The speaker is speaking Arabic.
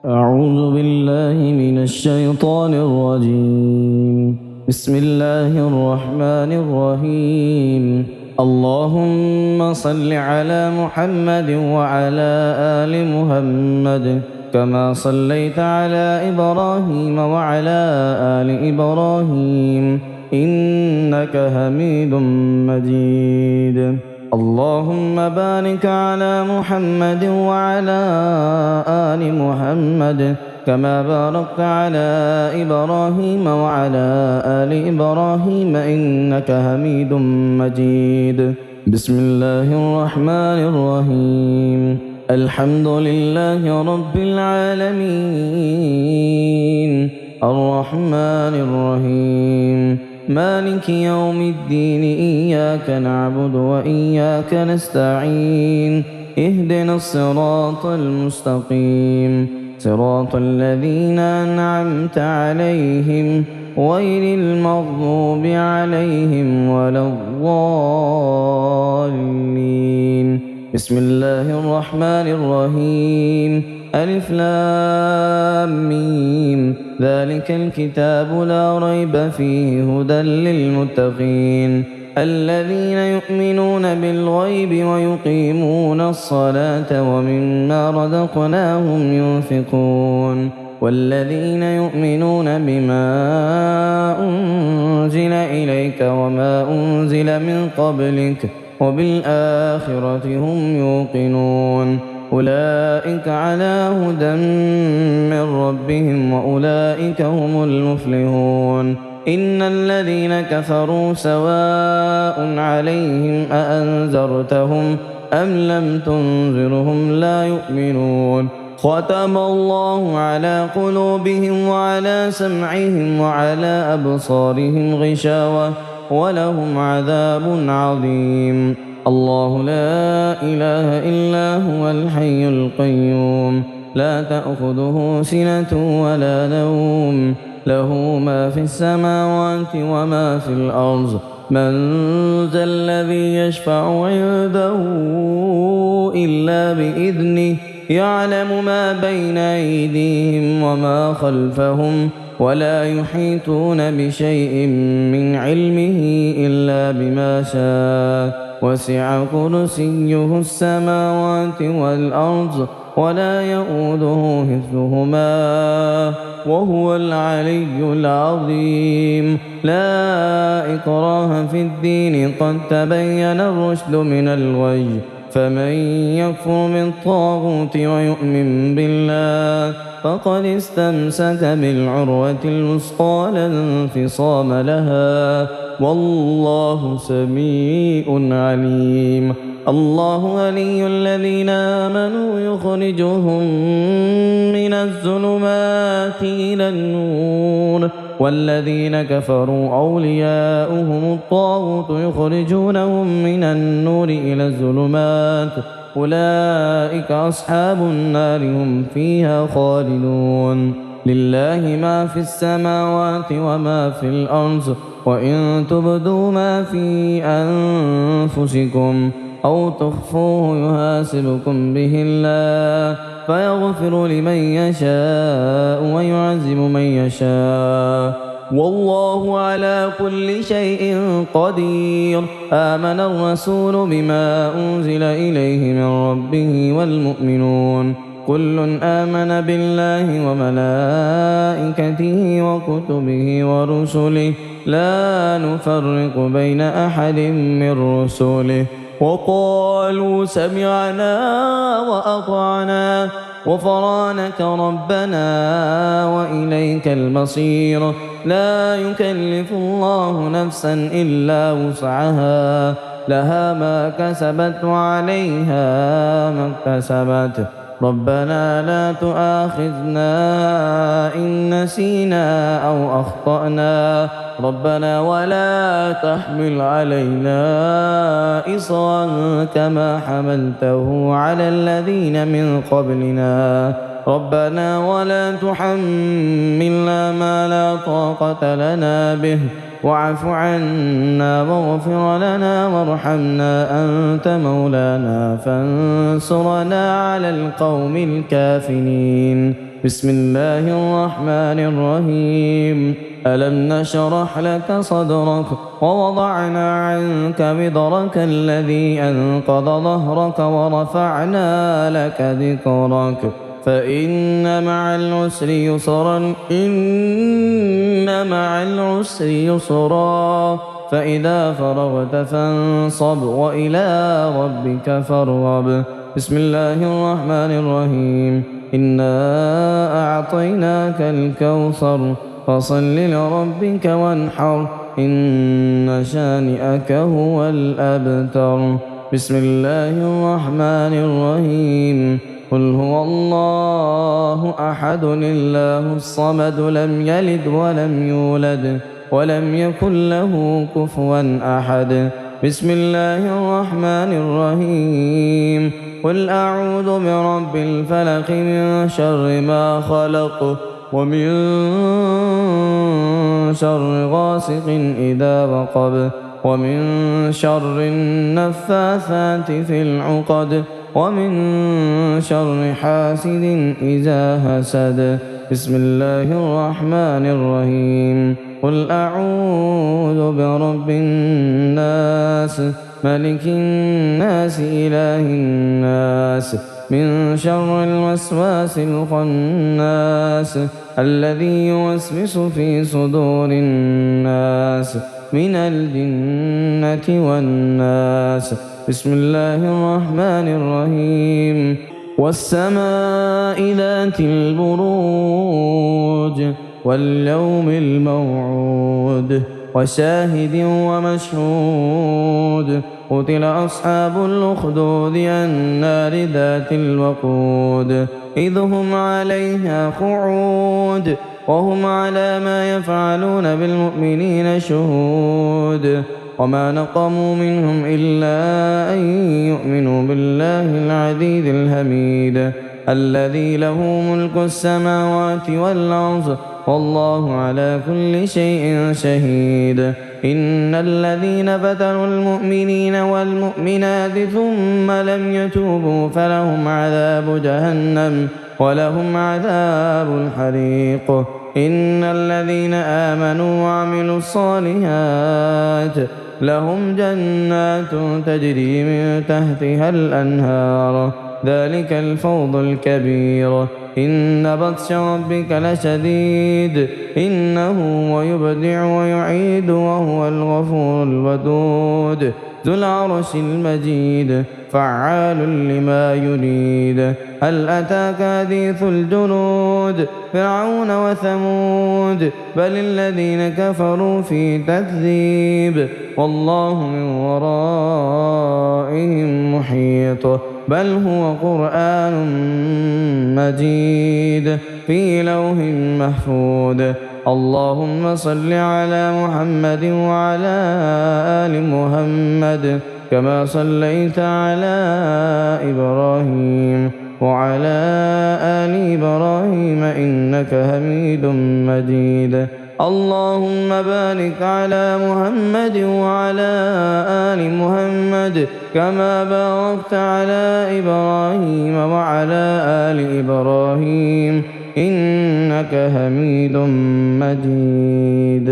أعوذ بالله من الشيطان الرجيم. بسم الله الرحمن الرحيم. اللهم صل على محمد وعلى آل محمد كما صليت على إبراهيم وعلى آل إبراهيم إنك حميد مجيد. اللهم بارك على محمد وعلى آل محمد كما باركت على إبراهيم وعلى آل إبراهيم إنك حميد مجيد. بسم الله الرحمن الرحيم. الحمد لله رب العالمين الرحمن الرحيم مالك يوم الدين إياك نعبد وإياك نستعين اهدنا الصراط المستقيم صراط الذين أنعمت عليهم غير المغضوب عليهم ولا الضالين. بسم الله الرحمن الرحيم. ألف لام ميم ذلك الكتاب لا ريب فيه هدى للمتقين الذين يؤمنون بالغيب ويقيمون الصلاة ومما رزقناهم ينفقون والذين يؤمنون بما أنزل إليك وما أنزل من قبلك وبالآخرة هم يوقنون أولئك على هدى من ربهم وأولئك هم المفلحون. إن الذين كفروا سواء عليهم أأنذرتهم أم لم تنذرهم لا يؤمنون ختم الله على قلوبهم وعلى سمعهم وعلى أبصارهم غشاوة ولهم عذاب عظيم. الله لا إله إلا هو الحي القيوم لا تأخذه سنة ولا نوم له ما في السماوات وما في الأرض من ذا الذي يشفع عنده إلا بإذنه يعلم ما بين أيديهم وما خلفهم ولا يحيطون بشيء من علمه إلا بما شاء وسع كرسيه السماوات والأرض ولا يؤوده حفظهما وهو العلي العظيم. لا إكراه في الدين قد تبين الرشد من الغي فمن يكفر بالطاغوت ويؤمن بالله فقد استمسك بالعروة الوثقى لا انفصام لها والله سميع عليم. الله ولي الذين آمنوا يخرجهم من الظلمات إلى النور والذين كفروا أولياؤهم الطاغوت يخرجونهم من النور إلى الظلمات أولئك أصحاب النار هم فيها خالدون. لله ما في السماوات وما في الأرض وإن تبدوا ما في أنفسكم أو تخفوه يحاسبكم به الله فيغفر لمن يشاء ويعذب من يشاء والله على كل شيء قدير. آمن الرسول بما أنزل إليه من ربه والمؤمنون كل آمن بالله وملائكته وكتبه ورسله لا نفرق بين أحد من رسله وقالوا سمعنا وأطعنا غفرانك ربنا وإليك المصير. لا يكلف الله نفسا إلا وسعها لها ما كسبت وعليها ما اكتسبت ربنا لا تؤاخذنا إن نسينا أو أخطأنا ربنا ولا تحمل علينا إصرا كما حملته على الذين من قبلنا ربنا ولا تحملنا ما لا طاقة لنا به واعف عنا واغفر لنا وارحمنا أنت مولانا فانصرنا على القوم الكافرين. بسم الله الرحمن الرحيم ألم نشرح لك صدرك ووضعنا عنك وزرك الذي أنقض ظهرك ورفعنا لك ذكرك فإن مع العسر يسرا إن مع العسر يسرا فإذا فرغت فانصب وإلى ربك فارغب بسم الله الرحمن الرحيم إنا أعطيناك الكوثر فصل لربك وانحر إن شانئك هو الأبتر بسم الله الرحمن الرحيم قل هو الله أحد الله الصمد لم يلد ولم يولد ولم يكن له كفوا أحد بسم الله الرحمن الرحيم قل أعوذ برب الفلق من شر ما خلق ومن شر غاسق إذا وقب ومن شر النفاثات في العقد ومن شر حاسد إذا حسد بسم الله الرحمن الرحيم قل أعوذ برب الناس ملك الناس إله الناس من شر الوسواس الخناس الذي يوسوس في صدور الناس من الجنة والناس بسم الله الرحمن الرحيم والسماء ذات البروج واليوم الموعود وشاهد ومشهود قتل أصحاب الأخدود النار ذات الوقود إذ هم عليها قعود وهم على ما يفعلون بالمؤمنين شهود وما نقموا منهم إلا أن يؤمنوا بالله العزيز الحميد الذي له ملك السماوات والأرض والله على كل شيء شهيد إن الذين فتنوا المؤمنين والمؤمنات ثم لم يتوبوا فلهم عذاب جهنم ولهم عذاب الحريق إن الذين آمنوا وعملوا الصالحات لهم جنات تجري من تحتها الأنهار ذلك الفوز الكبير إن بطش ربك لشديد إنه ويبدع ويعيد وهو الغفور الودود ذو العرش المجيد فعال لما يريد هل أتاك حديث الجنود فرعون وثمود بل الذين كفروا في تكذيب والله من ورائهم محيط بل هو قرآن مجيد في لوح محفوظ اللهم صل على محمد وعلى آل محمد كما صليت على إبراهيم وعلى آل إبراهيم إنك حميد مجيد اللهم بارك على محمد وعلى آل محمد كما باركت على إبراهيم وعلى آل إبراهيم إنك حميد مجيد.